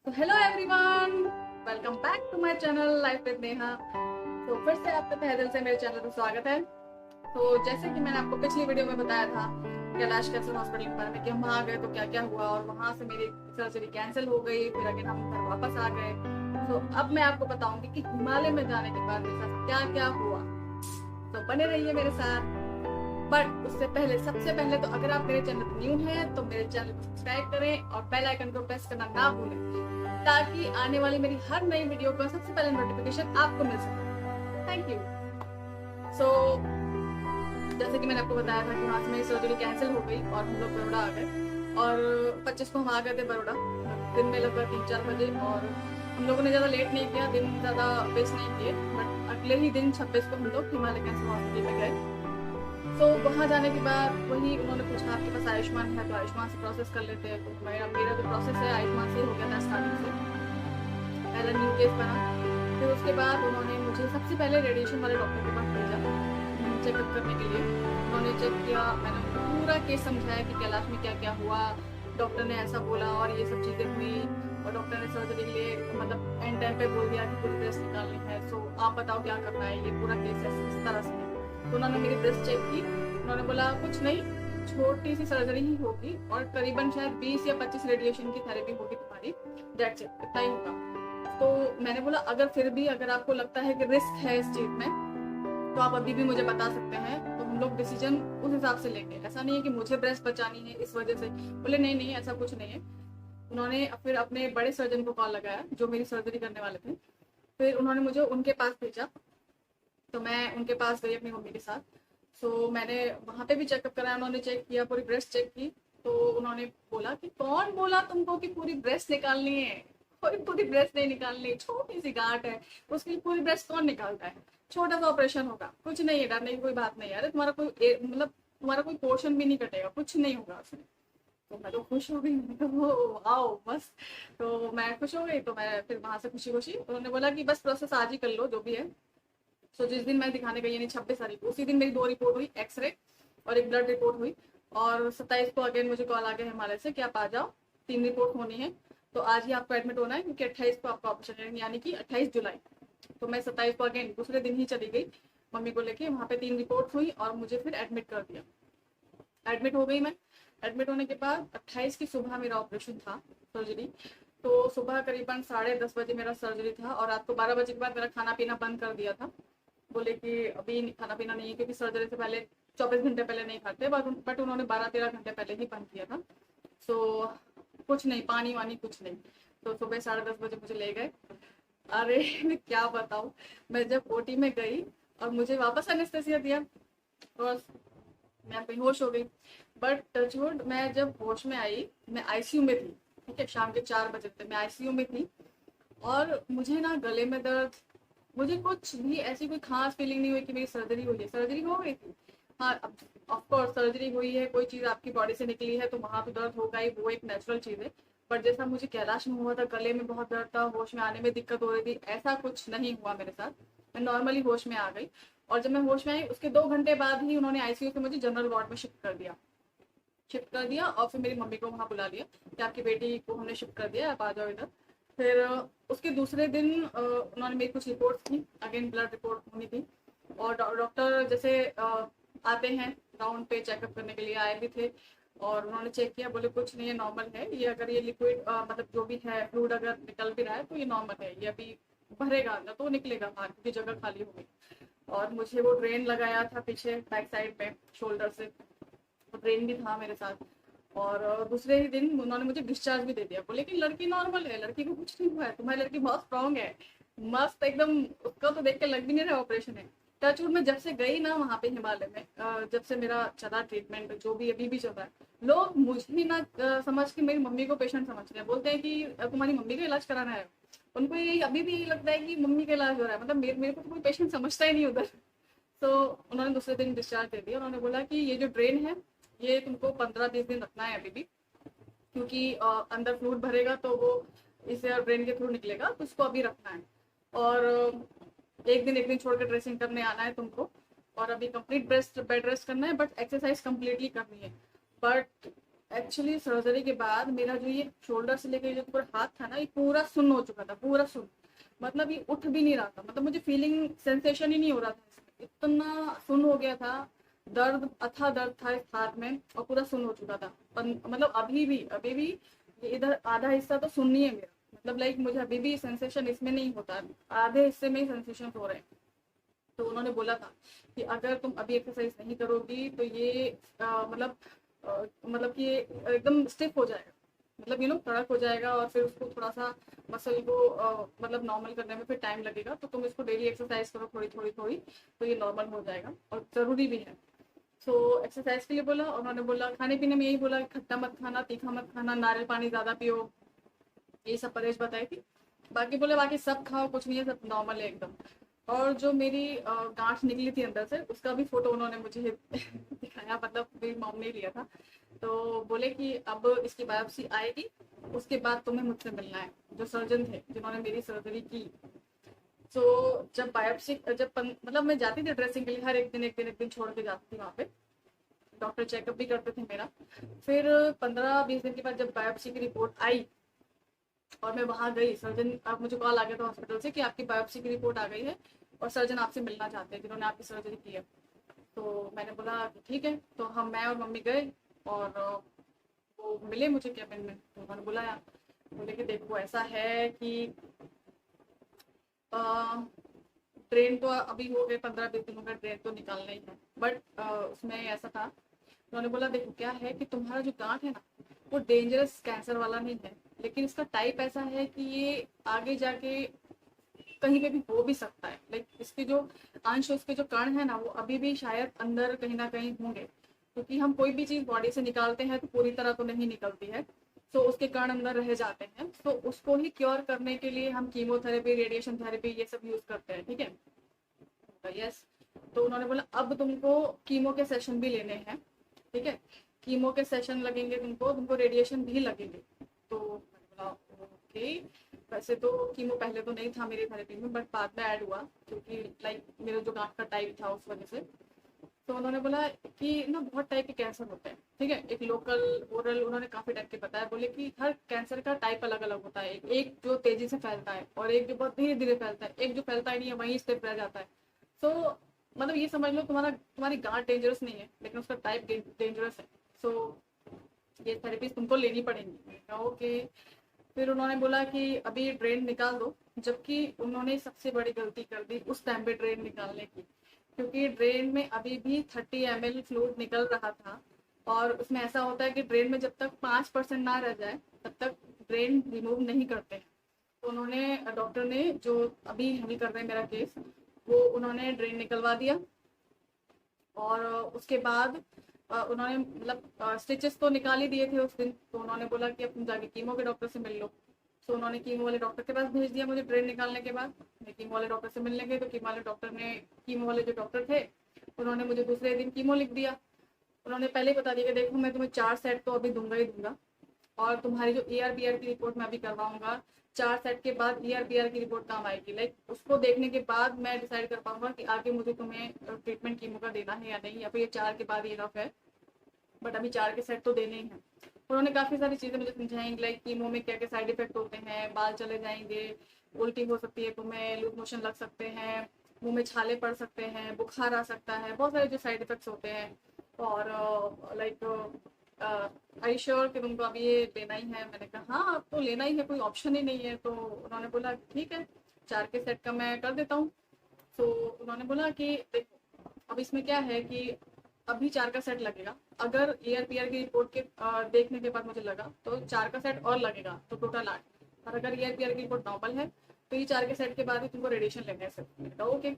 तो hello everyone, welcome back to my channel life with Neha. तो फिर से आपका तहे दिल से मेरे चैनल पर स्वागत है। तो जैसे कि मैंने आपको पिछली वीडियो में बताया था कैलाश कैंसर हॉस्पिटल के बारे में कि हम वहाँ गए तो क्या क्या हुआ, और वहाँ से मेरी सर्जरी कैंसिल हो गई, फिर अगेन हम घर वापस आ गए। तो अब मैं आपको बताऊंगी कि हिमालय में जाने के बाद मेरे साथ क्या क्या हुआ। तो बने रहिए मेरे साथ। बट उससे पहले, सबसे पहले तो अगर आप मेरे चैनल पर न्यू हैं तो मेरे चैनल को सब्सक्राइब करें और बेल आइकन को प्रेस करना ना भूलें, ताकि आने वाली मेरी हर नई वीडियो का सबसे पहले नोटिफिकेशन आपको मिल सके। Thank you. सो जैसे कि मैंने आपको बताया था कि वहाँ से मेरी सर्जरी कैंसिल हो गई और हम लोग बड़ौदा आ गए, और 25 को हम आ गए थे बड़ौदा दिन में लगभग 3-4 बजे। और हम लोगों ने ज़्यादा लेट नहीं किया, दिन ज़्यादा वेस्ट नहीं किए, बट अगले ही दिन 26 को हम लोग हिमालय कैंसर हॉस्पिटल में गए। तो वहाँ जाने के बाद वही उन्होंने पूछा आपके पास आयुष्मान है, तो आयुष्मान से प्रोसेस कर लेते हैं। तो मेरा मेरा जो प्रोसेस है आयुष्मान से हो गया था स्टार्टिंग से, पहला न्यू केस बना। फिर उसके बाद उन्होंने मुझे सबसे पहले रेडिएशन वाले डॉक्टर के पास भेजा चेकअप करने के लिए। उन्होंने चेक किया, मैंने उनको पूरा केस समझाया कि कैलाश में क्या क्या हुआ, डॉक्टर ने ऐसा बोला और ये सब चीज़ें हुई, और डॉक्टर ने सर्जरी के लिए मतलब एंड टाइम पे बोल दिया कि पूरी ब्रेस्ट निकालनी है। सो आप बताओ क्या करना है, ये पूरा केस है इस तरह से। तो उन्होंने मेरी ब्रेस्ट चेक की, उन्होंने बोला कुछ नहीं, छोटी सी सर्जरी ही होगी और करीबन शायद 20 या 25 रेडिएशन की थेरेपी होगी तुम्हारी, दैट्स इट, इतना ही होगा। तो मैंने बोला अगर फिर भी अगर आपको लगता है कि रिस्क है इस चीज में तो आप अभी भी मुझे बता सकते हैं, तो हम लोग डिसीजन उस हिसाब से लेंगे। ऐसा नहीं है कि मुझे ब्रेस्ट बचानी है इस वजह से। बोले नहीं नहीं, ऐसा कुछ नहीं है। उन्होंने फिर अपने बड़े सर्जन को कॉल लगाया जो मेरी सर्जरी करने वाले थे, फिर उन्होंने मुझे उनके पास भेजा। तो मैं उनके पास गई अपनी मम्मी के साथ। सो मैंने वहाँ पे भी चेकअप कराया, उन्होंने चेक किया, पूरी ब्रेस्ट चेक की। तो उन्होंने बोला कि कौन बोला तुमको कि पूरी ब्रेस्ट निकालनी है, कोई पूरी ब्रेस्ट नहीं निकालनी, छोटी सी गांठ है, उसके लिए पूरी ब्रेस्ट कौन निकालता है, छोटा सा ऑपरेशन होगा, कुछ नहीं है, डरने की कोई बात नहीं है। अरे तुम्हारा कोई मतलब तुम्हारा कोई पोर्शन भी नहीं कटेगा, कुछ नहीं होगा उसमें। तो मैं तो खुश हो गई, मैंने कहा वाओ मस्त। तो मैं खुश हो गई, तो मैं फिर वहां से खुशी खुशी, उन्होंने बोला कि बस प्रोसेस आज ही कर लो जो भी है। सो जिस दिन मैं दिखाने गई यानी 26 तारीख को, उसी दिन मेरी 2 रिपोर्ट हुई, एक्सरे और एक ब्लड रिपोर्ट हुई। और 27 को अगेन मुझे कॉल आ गया हिमालय से कि आप आ जाओ, 3 रिपोर्ट होनी है। तो आज ही आपको एडमिट होना है क्योंकि 28 को आपका ऑपरेशन है, यानी कि 28 जुलाई। तो मैं 27 को अगेन दूसरे दिन ही चली गई मम्मी को लेके, वहाँ पे 3 रिपोर्ट हुई और मुझे फिर एडमिट कर दिया। एडमिट हो गई मैं। एडमिट होने के बाद 28 की सुबह मेरा ऑपरेशन था, सर्जरी। तो सुबह करीबन 10:30 बजे मेरा सर्जरी था, और रात को 12 बजे के बाद मेरा खाना पीना बंद कर दिया था। बोले कि अभी खाना पीना नहीं है क्योंकि सर्जरी से पहले 24 घंटे पहले नहीं खाते, बट उन्होंने 12-13 घंटे पहले ही बंद किया था। सो कुछ नहीं, पानी वानी कुछ नहीं। तो सुबह 10:30 बजे मुझे ले गए। अरे मैं क्या बताऊँ, मैं जब ओटी में गई और मुझे वापस एनेस्थेसिया दिया और मैं बेहोश हो गई। बट टचवुड, मैं जब होश में आई, मैं आईसीयू में थी, ठीक है, शाम के 4 बजे तक मैं आईसीयू में थी। और मुझे ना गले में दर्द, मुझे कुछ भी ऐसी कोई खास फीलिंग नहीं हुई कि मेरी सर्जरी हुई है, सर्जरी हो गई थी। हाँ, ऑफ कोर्स सर्जरी हुई है, कोई चीज़ आपकी बॉडी से निकली है तो वहाँ तो दर्द होगा ही, वो एक नेचुरल चीज़ है। बट जैसा मुझे कैलाश में हुआ था, गले में बहुत दर्द था, होश में आने में दिक्कत हो रही थी, ऐसा कुछ नहीं हुआ मेरे साथ। मैं नॉर्मली होश में आ गई। और जब मैं होश में आई उसके 2 घंटे बाद ही उन्होंने आईसीयू से मुझे जनरल वार्ड में शिफ्ट कर दिया और फिर मेरी मम्मी को वहाँ बुला लिया कि आपकी बेटी को हमने शिफ्ट कर दिया, आप आ जाओ इधर। फिर उसके दूसरे दिन उन्होंने मेरी कुछ रिपोर्ट्स थी, अगेन ब्लड रिपोर्ट होनी थी। और डॉक्टर जैसे आते हैं राउंड पे चेकअप करने के लिए आए भी थे, और उन्होंने चेक किया, बोले कुछ नहीं है, नॉर्मल है ये। अगर ये लिक्विड मतलब जो भी है फ्लूइड अगर निकल भी रहा है तो ये नॉर्मल है, ये अभी भरेगा अंदर तो निकलेगा बाहर क्योंकि जगह खाली हो गई। और मुझे वो ड्रेन लगाया था पीछे बैक साइड में शोल्डर से, तो ट्रेन भी था मेरे साथ। और दूसरे ही दिन उन्होंने मुझे डिस्चार्ज भी दे दिया, बोले कि लड़की नॉर्मल है, लड़की को कुछ नहीं हुआ है, तुम्हारी लड़की बहुत स्ट्रांग है, मस्त एकदम। उसका तो देख के लग भी नहीं रहा ऑपरेशन है। टचवुड में जब से गई ना वहाँ पे हिमालय में, जब से मेरा चला ट्रीटमेंट जो भी अभी भी चल रहा है, लोग मुझे ही ना समझ के मेरी मम्मी को पेशेंट समझ रहे हैं, बोलते हैं कि तुम्हारी मम्मी का इलाज कराना है। उनको यही अभी भी यही लगता है कि मम्मी का इलाज हो रहा है, मतलब मेरे को तो कोई पेशेंट समझता ही नहीं उधर। तो उन्होंने दूसरे दिन डिस्चार्ज दे दिया। उन्होंने बोला कि ये जो ड्रेन है ये तुमको 15-20 दिन रखना है अभी भी, क्योंकि अंदर फ्लूइड भरेगा तो वो इसे ड्रेन के थ्रू निकलेगा, तो उसको अभी रखना है। और एक दिन छोड़ कर ड्रेसिंग करने आना है तुमको, और अभी कंप्लीट बेड रेस्ट करना है, बट एक्सरसाइज कंप्लीटली करनी है। बट एक्चुअली सर्जरी के बाद मेरा जो ये शोल्डर से लेकर जो पूरा हाथ था ना, ये पूरा सुन्न हो चुका था, पूरा सुन्न। मतलब ये उठ भी नहीं रहा था, मतलब मुझे फीलिंग सेंसेशन ही नहीं हो रहा था इसमें, इतना सुन्न हो गया था। दर्द, अथा दर्द था इस हाथ में और पूरा सुन्न हो चुका था। मतलब अभी भी ये इधर आधा हिस्सा तो सुन्न ही है मेरा। मतलब लाइक मुझे अभी भी सेंसेशन इसमें नहीं होता, आधे हिस्से में ही सेंसेशन हो रहे हैं। तो उन्होंने बोला था कि अगर तुम अभी एक्सरसाइज नहीं करोगी तो ये मतलब कि ये एकदम स्टिफ हो जाएगा, मतलब कड़क हो जाएगा, और फिर उसको थोड़ा सा मसल को मतलब नॉर्मल करने में फिर टाइम लगेगा। तो तुम इसको डेली एक्सरसाइज करो थोड़ी थोड़ी थोड़ी, तो ये नॉर्मल हो जाएगा और ज़रूरी भी है। सो एक्सरसाइज के लिए बोला। उन्होंने बोला खाने पीने में यही बोला कि खट्टा मत खाना, तीखा मत खाना, नारियल पानी ज़्यादा पियो, ये सब परहेज बताई थी। बाकी बोले बाकी सब खाओ, कुछ नहीं है, सब नॉर्मल है एकदम। और जो मेरी गांठ निकली थी अंदर से, उसका भी फोटो उन्होंने मुझे दिखाया, मतलब मेरी मॉम ने लिया था। तो बोले कि अब इसकी बायोप्सी आएगी, उसके बाद तुम्हें मुझसे मिलना है, जो सर्जन थे जिन्होंने मेरी सर्जरी की। तो जब बायोप्सी मतलब मैं जाती थी ड्रेसिंग के लिए, हर एक दिन छोड़ के जाती थी वहाँ पे। डॉक्टर चेकअप भी करते थे मेरा। फिर 15-20 दिन के बाद जब बायोप्सी की रिपोर्ट आई और मैं वहाँ गई, सर्जन, अब मुझे कॉल आ गया था हॉस्पिटल से कि आपकी बायोप्सी की रिपोर्ट आ गई है और सर्जन आपसे मिलना चाहते हैं जिन्होंने आपकी सर्जरी की है। तो मैंने बोला कि ठीक है। तो मैं और मम्मी गए और वो मिले मुझे कैबिन में। तो उन्होंने बुलाया, बोले कि देखो ऐसा है कि ट्रेन तो अभी हो गए 15-20 दिन हो गए, ट्रेन तो निकालना ही है, बट उसमें ऐसा था। उन्होंने बोला देखो क्या है कि तुम्हारा जो गांठ है ना, वो डेंजरस कैंसर वाला नहीं है, लेकिन इसका टाइप ऐसा है कि ये आगे जाके कहीं पे भी हो भी सकता है। लाइक इसके जो अंश, इसके जो कण है ना, वो अभी भी शायद अंदर कहीं ना कहीं होंगे, क्योंकि हम कोई भी चीज बॉडी से निकालते हैं तो पूरी तरह तो नहीं निकलती है। तो उसके कण अंदर रह जाते हैं, तो उसको ही क्योर करने के लिए हम कीमोथेरेपी, रेडिएशन थेरेपी, ये सब यूज करते हैं। ठीक है, यस। तो उन्होंने बोला अब तुमको कीमो के सेशन भी लेने हैं। ठीक है, कीमो के सेशन लगेंगे, तुमको तुमको रेडिएशन भी लगेंगे। तो मैंने बोला ओके। वैसे तो कीमो पहले तो नहीं था मेरी थेरेपी में, बट बाद में ऐड हुआ, क्योंकि लाइक मेरा जो गांठ का टाइप था उस वजह से। तो उन्होंने बोला कि ना बहुत टाइप के कैंसर होते हैं। ठीक है, एक लोकल, ओरल, उन्होंने काफी टाइप के बताया। बोले कि हर कैंसर का टाइप अलग अलग होता है, एक जो तेजी से फैलता है और एक जो बहुत धीरे धीरे फैलता है, एक जो फैलता ही नहीं है वहीं स्थिर रह जाता है। सो मतलब ये समझ लो तुम्हारी गांठ डेंजरस नहीं है, लेकिन उसका टाइप डेंजरस है। सो ये थेरेपी तुमको लेनी पड़ेगी। मैंने कहा ओके। फिर उन्होंने बोला कि अभी ड्रेन निकाल दो, जबकि उन्होंने सबसे बड़ी गलती कर दी उस टाइम पे ड्रेन निकालने की, क्योंकि ड्रेन में अभी भी 30 ml फ्लूइड निकल रहा था। और उसमें ऐसा होता है कि ड्रेन में जब तक 5% ना रह जाए तब तक ड्रेन रिमूव नहीं करते हैं। तो उन्होंने, डॉक्टर ने जो अभी हैंडल कर रहे हैं मेरा केस, वो उन्होंने ड्रेन निकलवा दिया। और उसके बाद उन्होंने मतलब स्टिचेस तो निकाल ही दिए थे उस दिन। तो उन्होंने बोला कि अब तुम जाके कीमो के डॉक्टर से मिल लो। तो उन्होंने कीमो वाले डॉक्टर के पास भेज दिया मुझे ड्रेन निकालने के बाद। मैं कीमो वाले डॉक्टर से मिलने गई तो कीमो वाले जो डॉक्टर थे, उन्होंने मुझे दूसरे दिन कीमो लिख दिया। उन्होंने पहले ही बता दिया कि देखो मैं तुम्हें 4 सेट तो अभी दूंगा ही दूंगा, और तुम्हारी जो ER BR की रिपोर्ट मैं अभी करवाऊंगा, 4 सेट के बाद ER BR की रिपोर्ट काम आएगी। लाइक उसको देखने के बाद मैं डिसाइड कर पाऊंगा कि आगे मुझे तुम्हें ट्रीटमेंट कीमो का देना है या नहीं, या फिर ये 4 के बाद ये रफ है, बट अभी 4 के सेट तो देने ही हैं। उन्होंने काफ़ी सारी चीज़ें मुझे समझाई, लाइक कीमो में क्या क्या साइड इफेक्ट होते हैं, बाल चले जाएंगे, उल्टी हो सकती है तुम्हें, लूज मोशन लग सकते हैं, मुंह में छाले पड़ सकते हैं, बुखार आ सकता है, बहुत सारे जो साइड इफेक्ट्स होते हैं। और लाइक आई श्योर कि तुमको अभी ये लेना ही है। मैंने कहा हाँ अब तो लेना ही है, कोई ऑप्शन ही नहीं है। तो उन्होंने बोला ठीक है, 4 के सेट का मैं कर देता हूँ। तो उन्होंने बोला कि देखो अब इसमें क्या है कि अभी 4 का सेट लगेगा। अगर ER BR की रिपोर्ट के देखने के बाद मुझे लगा तो 4 का सेट और लगेगा, तो टोटल 8। और अगर ER BR की रिपोर्ट नॉर्मल है तो ये 4 के सेट के बाद ही तुमको रेडिएशन लेना है सिर्फ। मैंने कहा ओके।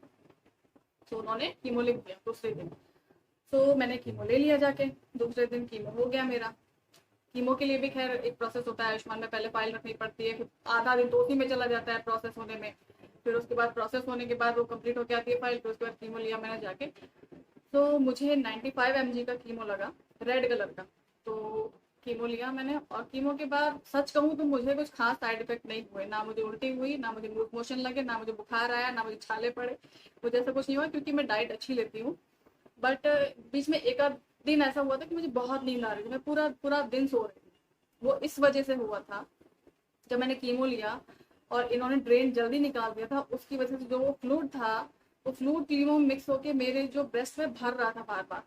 तो उन्होंने कीमो लिख दिया दूसरे दिन। तो मैंने कीमो ले लिया जाके, दूसरे दिन कीमो हो गया मेरा। कीमो के लिए भी खैर एक प्रोसेस होता है आयुष्मान में, पहले फाइल रखनी पड़ती है, फिर आधा दिन तो उसी में चला जाता है प्रोसेस होने में। फिर उसके बाद प्रोसेस होने के बाद वो कंप्लीट हो जाती है फाइल, फिर उसके बाद कीमो लिया मैंने जाके। तो मुझे 95 mg का कीमो लगा, रेड कलर का। तो कीमो लिया मैंने, और कीमो के बाद सच कहूँ तो मुझे कुछ खास साइड इफेक्ट नहीं हुए, ना मुझे उल्टी हुई, ना मुझे लूज मोशन लगे, ना मुझे बुखार आया, ना मुझे छाले पड़े, मुझे ऐसा कुछ नहीं हुआ, क्योंकि मैं डाइट अच्छी लेती हूँ। बट बीच में एक आध दिन ऐसा हुआ था कि मुझे बहुत नींद आ रही थी, मैं पूरा पूरा दिन सो रही थी। वो इस वजह से हुआ था, जब मैंने कीमो लिया और इन्होंने ड्रेन जल्दी निकाल दिया था, उसकी वजह से जो वो फ्लूइड था, वो फ्लूइड कीमो मिक्स होके मेरे जो ब्रेस्ट में भर रहा था बार बार।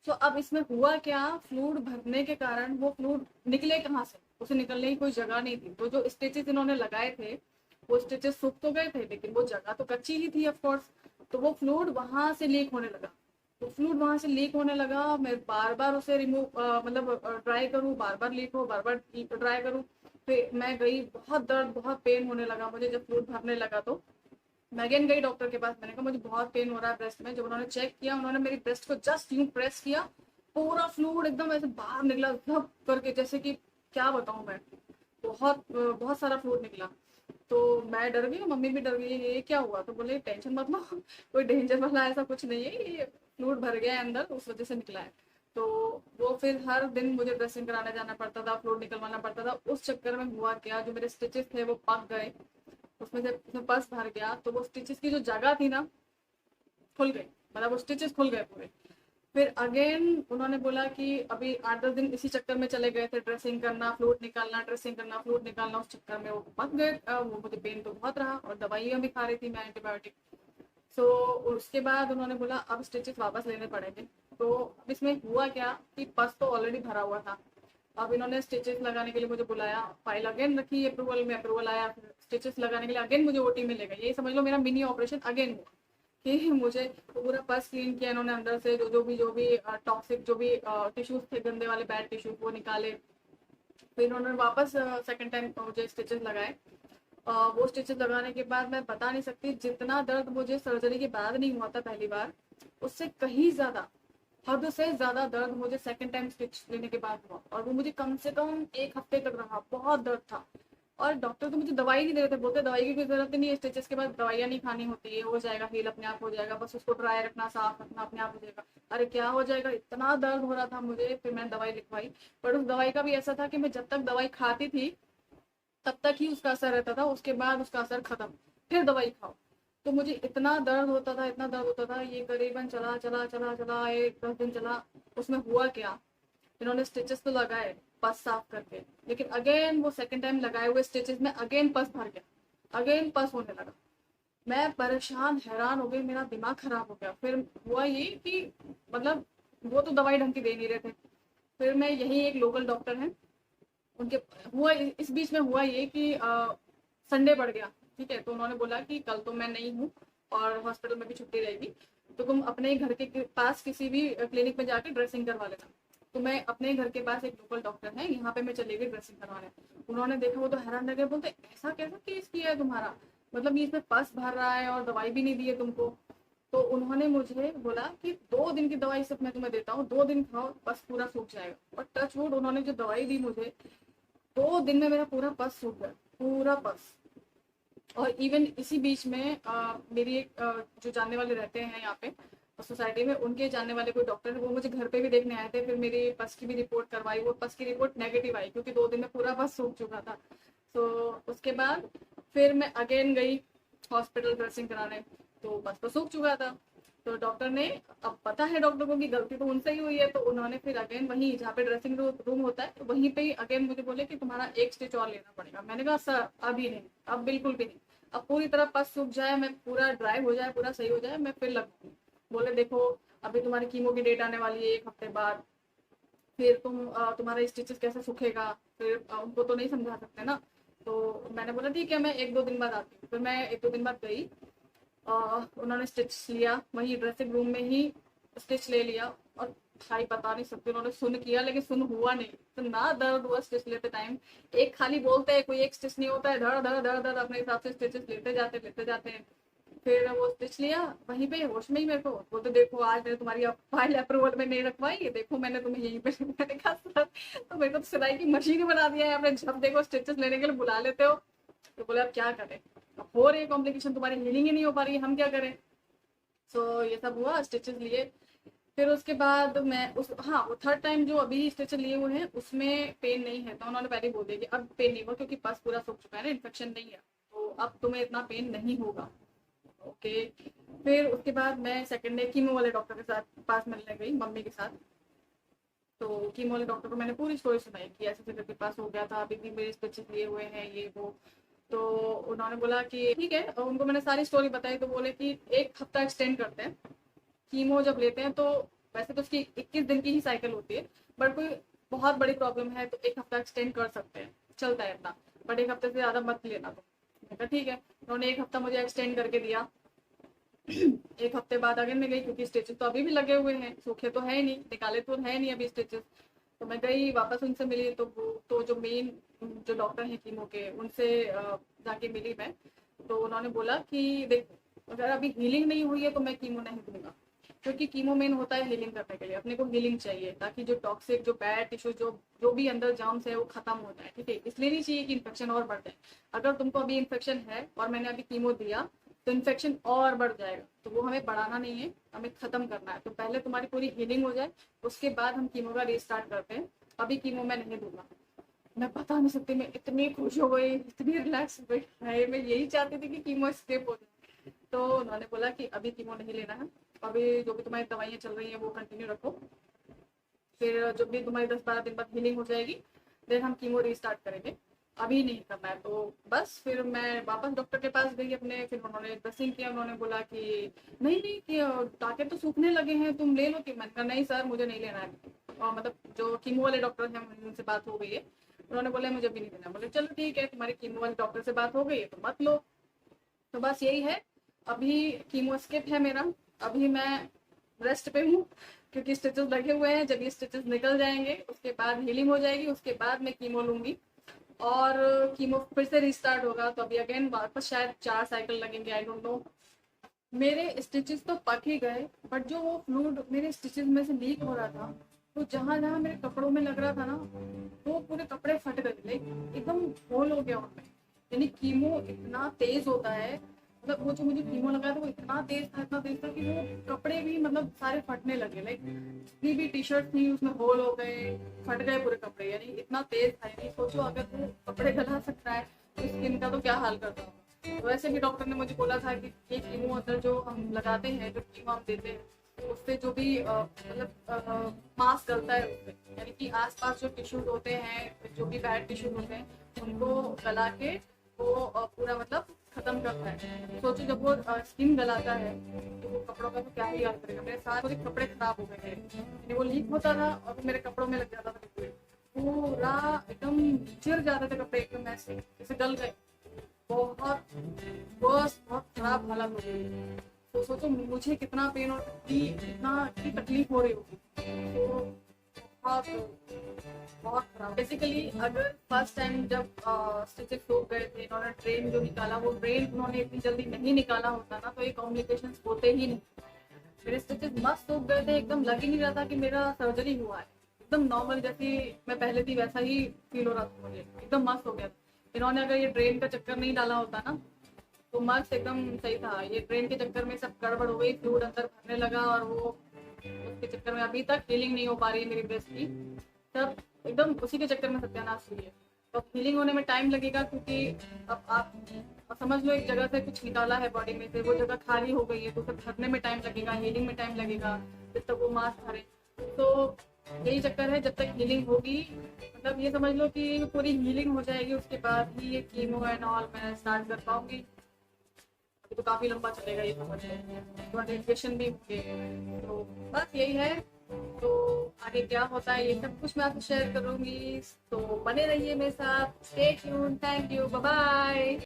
तो अब इसमें हुआ क्या, फ्लूइड भरने के कारण वो फ्लूइड निकले कहाँ से, उसे निकलने की कोई जगह नहीं थी। तो जो स्टिचेस इन्होंने लगाए थे, वो स्टिचेस सूख तो गए थे, लेकिन वो जगह तो कच्ची ही थी ऑफ कोर्स। तो वो फ्लूइड वहां से लीक होने लगा। तो फ्लूइड वहां से लीक होने लगा, मैं बार बार उसे रिमूव मतलब ड्राई करूँ, बार बार लीक हो, बार बार ड्राई करूँ। फिर मैं गई, बहुत दर्द बहुत पेन होने लगा मुझे जब फ्लूइड भरने लगा। तो मैं अगेन गई डॉक्टर के पास, मैंने कहा मुझे बहुत पेन हो रहा है ब्रेस्ट में। जब उन्होंने चेक किया, उन्होंने मेरी ब्रेस्ट को जस्ट यूं प्रेस किया, पूरा फ्लूइड एकदम ऐसे बाहर निकला सब करके, जैसे कि क्या बताऊं मैं, बहुत बहुत सारा फ्लूइड निकला। तो मैं डर गई, मम्मी भी डर गई, ये क्या हुआ। तो बोले टेंशन मत लो, कोई डेंजर वाला ऐसा कुछ नहीं है, ये फ्लूइड भर गया है अंदर, उस वजह से निकला है। तो वो फिर हर दिन मुझे ड्रेसिंग कराने जाना पड़ता था, फ्लूइड निकलवाना पड़ता था। उस चक्कर में हुआ क्या, जो मेरे स्टिचेस थे वो पक गए, उसमें से उसमें पस भर गया। तो वो स्टिचेस की जो जगह थी ना, खुल गई, मतलब वो स्टिचेस खुल गए पूरे। फिर अगेन उन्होंने बोला कि अभी 8-10 दिन इसी चक्कर में चले गए थे, ड्रेसिंग करना, फ्लूइड निकालना, ड्रेसिंग करना, फ्लूइड निकालना, उस चक्कर में वो पक गए। वो मुझे पेन तो बहुत रहा, और दवाइयाँ भी खा रही थी मैं, एंटीबायोटिक। सो उसके बाद उन्होंने बोला अब स्टिचेस वापस लेने पड़ेंगे। तो अब इसमें हुआ क्या कि पस तो ऑलरेडी भरा हुआ था। अब इन्होंने स्टिचेस लगाने के लिए मुझे बुलाया, फाइल अगेन रखी अप्रूवल में, अप्रूवल आया, फिर स्टिचेस लगाने के लिए अगेन मुझे ओटी में ले गए। यही समझ लो मेरा मिनी ऑपरेशन अगेन हुआ, कि मुझे पूरा पर्स क्लीन किया इन्होंने अंदर से, जो भी टॉक्सिक जो भी टिश्यूज थे, गंदे वाले बैड टिश्यूज, वो निकाले। फिर इन्होंने वापस सेकंड टाइम मुझे स्टिचेस लगाए। वो स्टिचेस लगाने के बाद मैं बता नहीं सकती, जितना दर्द मुझे सर्जरी के बाद नहीं हुआ था पहली बार, उससे कहीं ज्यादा, हद से ज्यादा दर्द मुझे सेकंड टाइम स्टिच लेने के बाद हुआ। और वो मुझे कम से कम 1 हफ्ते तक रहा, बहुत दर्द था। और डॉक्टर तो मुझे दवाई नहीं दे रहे थे, बोलते दवाई की कोई जरूरत नहीं है, स्टिचेस के बाद दवाइयाँ नहीं खानी होती है, हो जाएगा हील, अपने आप हो जाएगा, बस उसको ड्राई रखना, साफ रखना, अपने आप हो जाएगा। अरे क्या हो जाएगा, इतना दर्द हो रहा था मुझे। फिर मैंने दवाई लिखवाई, पर उस दवाई का भी ऐसा था कि मैं जब तक दवाई खाती थी तब तक ही उसका असर रहता था, उसके बाद उसका असर खत्म, फिर दवाई खाओ। तो मुझे इतना दर्द होता था, इतना दर्द होता था, ये करीबन चला चला चला चला 10 दिन चला। उसमें हुआ क्या, इन्होंने स्टिचेस तो लगाए पस साफ करके, लेकिन अगेन वो सेकंड टाइम लगाए हुए स्टिचेस में अगेन पस भर गया, अगेन पस होने लगा। मैं परेशान हैरान हो गई, मेरा दिमाग खराब हो गया। फिर हुआ ये कि मतलब वो तो दवाई ढंग की दे नहीं रहे थे। फिर मैं यही एक लोकल डॉक्टर है उनके, हुआ इस बीच में हुआ ये कि संडे पड़ गया, ठीक है। तो उन्होंने बोला कि कल तो मैं नहीं हूँ और हॉस्पिटल में भी छुट्टी रहेगी, तो तुम अपने घर के पास किसी भी क्लिनिक में जाके ड्रेसिंग करवा लेना। तो मैं अपने घर के पास एक लोकल डॉक्टर है, यहाँ पे मैं चली गई ड्रेसिंग करवाने। उन्होंने देखा, वो तो हैरान रह गए, बोलते ऐसा कैसा केस किया है तुम्हारा, मतलब ये इसमें पस भर रहा है और दवाई भी नहीं दी है तुमको। तो उन्होंने मुझे बोला कि 2 दिन की दवाई सिर्फ मैं तुम्हें देता हूँ, 2 दिन खाओ, बस पूरा सूख जाएगा। और टच वुड, उन्होंने जो दवाई दी मुझे, 2 दिन में मेरा पूरा पस सूख गया, पूरा पस। और इवन इसी बीच में मेरी एक जो जानने वाले रहते हैं यहाँ पे सोसाइटी में, उनके जानने वाले कोई डॉक्टर है, वो मुझे घर पे भी देखने आए थे। फिर मेरी पस की भी रिपोर्ट करवाई, वो पस की रिपोर्ट नेगेटिव आई, क्योंकि 2 दिन में पूरा पस सूख चुका था। तो उसके बाद फिर मैं अगेन गई हॉस्पिटल ड्रेसिंग कराने, तो पस तो सूख चुका था। तो डॉक्टर ने, अब पता है डॉक्टर को कि गलती तो उनसे ही हुई है, तो उन्होंने फिर अगेन वहीं जहाँ पे ड्रेसिंग रूम होता है, तो वहीं पे ही अगेन मुझे बोले कि तुम्हारा एक स्टिच और लेना पड़ेगा। मैंने कहा सर अभी नहीं, अब बिल्कुल भी नहीं, अब पूरी तरह पस सूख जाए, मैं पूरा ड्राई हो जाए, पूरा सही हो जाए, मैं फिर लगूंगी। बोले देखो अभी तुम्हारी कीमो की डेट आने वाली है 1 हफ्ते बाद, फिर तुम्हारा स्टिचेस कैसे सूखेगा, फिर उनको तो नहीं समझा सकते ना। तो मैंने बोला ठीक है, मैं 1-2 दिन बाद आती हूँ। फिर मैं 1-2 दिन बाद गई, उन्होंने स्टिच लिया, वही ड्रेसिंग रूम में ही स्टिच ले लिया। और भाई बता नहीं सकती, उन्होंने सुन किया लेकिन सुन हुआ नहीं, तो ना दर्द हुआ स्टिच लेते टाइम। एक खाली बोलते हैं, कोई एक स्टिच नहीं होता है, धड़ धड़ धड़ धड़ अपने हिसाब से स्टिचेस लेते जाते हैं। फिर वो स्टिच लिया, वहीं पे होश में ही मेरे को बोलते देखो आज मैंने तुम्हारी फाइल अप्रूवल में नहीं रखवाई है, देखो मैंने तुम्हें यहीं पे मैंने कहा सर, तो मेरे को तो सिलाई की मशीन बना दिया है आपने, जब देखो स्टिचेस लेने के लिए बुला लेते हो। तो बोले अब क्या करें, अब हो रही है कॉम्प्लिकेशन, तुम्हारी हीलिंग ही नहीं हो पा रही है, हम क्या करें। सो ये सब हुआ, स्टिचेस लिए। फिर उसके बाद मैं उस, हाँ वो थर्ड टाइम जो अभी स्टिचेस लिए हुए हैं उसमें पेन नहीं है, तो उन्होंने पहले ही बोल दिया कि अब पेन नहीं होगा, क्योंकि पस पूरा सूख चुका है ना, इन्फेक्शन नहीं है, तो अब तुम्हें इतना पेन नहीं होगा। ओके। फिर उसके बाद मैं सेकंड डे कीमो वाले डॉक्टर के साथ पास मिलने गई, मम्मी के साथ। तो कीमो वाले डॉक्टर को मैंने पूरी स्टोरी सुनाई कि ऐसे करके पास हो गया था, अभी भी मेरे स्टिचेस लिए हुए हैं ये वो। तो उन्होंने बोला कि ठीक है, और उनको मैंने सारी स्टोरी बताई। तो बोले कि 1 हफ्ता एक्सटेंड करते हैं, कीमो जब लेते हैं तो वैसे तो उसकी 21 दिन की ही साइकिल होती है, बट कोई बहुत बड़ी प्रॉब्लम है तो 1 हफ्ता एक्सटेंड कर सकते हैं, चलता है इतना, बट 1 हफ्ते से ज़्यादा मत लेना। तो मैंने कहा ठीक है। उन्होंने 1 हफ्ता मुझे एक्सटेंड करके दिया। 1 हफ्ते बाद अगेन मैं गई, क्योंकि स्टिचेस तो अभी भी लगे हुए हैं, सूखे तो है नहीं, निकाले तो है नहीं अभी स्टिचेस। तो मैं गई वापस उनसे मिली, तो वो तो जो मेन जो डॉक्टर हैं कीमो के, उनसे जाके मिली मैं। तो उन्होंने बोला कि देख, अगर अभी हीलिंग नहीं हुई है तो मैं कीमो नहीं दूंगा, क्योंकि कीमो मेन होता है हीलिंग करने के लिए, अपने को हीलिंग चाहिए ताकि जो टॉक्सिक जो बैड टिश्यू जो जो भी अंदर जर्म्स है वो खत्म हो जाए। ठीक है, इसलिए नहीं चाहिए कि इन्फेक्शन और बढ़ जाए। अगर तुमको अभी इन्फेक्शन है और मैंने अभी कीमो दिया तो इन्फेक्शन और बढ़ जाएगा, तो वो हमें बढ़ाना नहीं है, हमें खत्म करना है। तो पहले तुम्हारी पूरी हीलिंग हो जाए, उसके बाद हम कीमो का रीस्टार्ट करते हैं, अभी कीमो मैं नहीं दूंगा। मैं बता नहीं सकती, मैं इतनी खुश हो गई, इतनी रिलैक्स हो गई, मैं यही चाहती थी कि कीमो स्किप हो जाए। तो उन्होंने बोला कि अभी कीमो नहीं लेना है, अभी जो भी तुम्हारी दवाइयाँ चल रही हैं वो कंटिन्यू रखो, फिर जब भी तुम्हारी 10-12 दिन बाद हीलिंग हो जाएगी फिर हम कीमो रीस्टार्ट करेंगे, अभी नहीं करना है। तो बस फिर मैं वापस डॉक्टर के पास गई अपने, फिर उन्होंने ड्रेसिंग किया। उन्होंने बोला कि नहीं नहीं कि टाँके तो सूखने लगे हैं, तुम ले लो। कि मैंने कहा नहीं सर, मुझे नहीं लेना है। और मतलब जो कीमो वाले डॉक्टर हैं उनसे बात हो गई है, उन्होंने बोला मुझे भी नहीं देना। बोले चलो ठीक है, तुम्हारी कीमो वाले डॉक्टर से बात हो गई है तो मत लो। तो बस यही है, अभी कीमो स्किप है मेरा, अभी मैं रेस्ट पे हूँ, क्योंकि स्टिचेस लगे हुए हैं। जब ये स्टिचेस निकल जाएंगे उसके बाद हीलिंग हो जाएगी, उसके बाद मैं कीमो लूंगी और कीमो फिर से रिस्टार्ट होगा। तो अभी अगेन वापस शायद 4 साइकिल लगेंगे, आई डोंट नो। मेरे स्टिचेस तो पक ही गए, बट जो वो फ्लूइड मेरे स्टिचेस में से लीक हो रहा था, तो जहां जहां मेरे कपड़ों में लग रहा था ना, वो पूरे कपड़े फट गए, लाइक एकदम होल हो गया उनमें। यानी कीमो इतना तेज होता है, मतलब वो जो मुझे कीमो लगा था वो इतना तेज था, इतना तेज था कि वो कपड़े भी मतलब सारे फटने लगे, लाइक जितनी भी टी शर्ट थी उसमें होल हो गए, फट गए पूरे कपड़े। यानी इतना तेज था, यानी सोचो अगर वो कपड़े गला सकता है तो स्किन का तो क्या हाल करता होगा। तो वैसे भी डॉक्टर ने मुझे बोला था कि ये कीमो अंदर जो हम लगाते हैं, जो कीमो हम देते हैं, तो उससे जो भी मतलब मांस गलता है उससे, यानी कि आसपास जो टिश्यूज होते हैं, जो भी बैड टिश्यूज होते हैं, उनको गला के वो पूरा मतलब खत्म करता है। सोचो जब वो स्किन गलाता है तो वो कपड़ों का तो क्या ही हाल करेगा। मेरे सारे कपड़े खराब हो गए थे, यानी वो लीक होता था और मेरे कपड़ों में लग जाता था लिक्विड, पूरा एकदम चिर जाते थे कपड़े, एकदम ऐसे जैसे गल गए। बहुत बस बहुत खराब हालत हो गई। तो सोचो मुझे कितना पेन और कितनी तकलीफ हो रही होगी। तो बहुत बहुत खराब। बेसिकली अगर फर्स्ट टाइम जब स्टिचेस सूख गए थे, इन्होंने ड्रेन जो निकाला, वो ड्रेन उन्होंने इतनी जल्दी नहीं निकाला होता ना, तो ये कॉम्प्लिकेशन होते ही नहीं। मेरे स्टिचेस मस्त सूख गए थे, एकदम लग ही नहीं रहा था कि मेरा सर्जरी हुआ है। एकदम नॉर्मल जैसी मैं पहले थी वैसा ही फील हो रहा था मुझे, एकदम मस्त हो गया था। इन्होंने अगर ये ड्रेन का चक्कर नहीं डाला होता ना तो मस्त एकदम सही था। ये ड्रेन के चक्कर में सब गड़बड़ हो गई, फ्लूइड अंदर भरने लगा और वो उसके चक्कर में अभी तक हीलिंग नहीं हो पा रही है मेरी ब्रेस्ट की। सब एकदम उसी के चक्कर में सत्यानाश हुई है। तो हीलिंग होने में टाइम लगेगा, क्योंकि अब आप समझ लो एक जगह से कुछ निकाला है बॉडी में से, वो जगह खाली हो गई है, तो उसे भरने में टाइम लगेगा, हीलिंग में टाइम लगेगा, जब तक वो मांस भरे। तो यही चक्कर है, जब तक हीलिंग होगी, मतलब ये समझ लो कि पूरी हीलिंग हो जाएगी उसके बाद ही ये कीमो एंड ऑल मैं स्टार्ट कर पाऊंगी। अभी तो काफी लंबा चलेगा ये समझ लो, इन्फेक्शन भी होंगे। तो बस यही है। तो आगे क्या होता है ये सब कुछ मैं आपको शेयर करूंगी, तो बने रहिए मेरे साथ। Stay tuned, thank you, bye bye.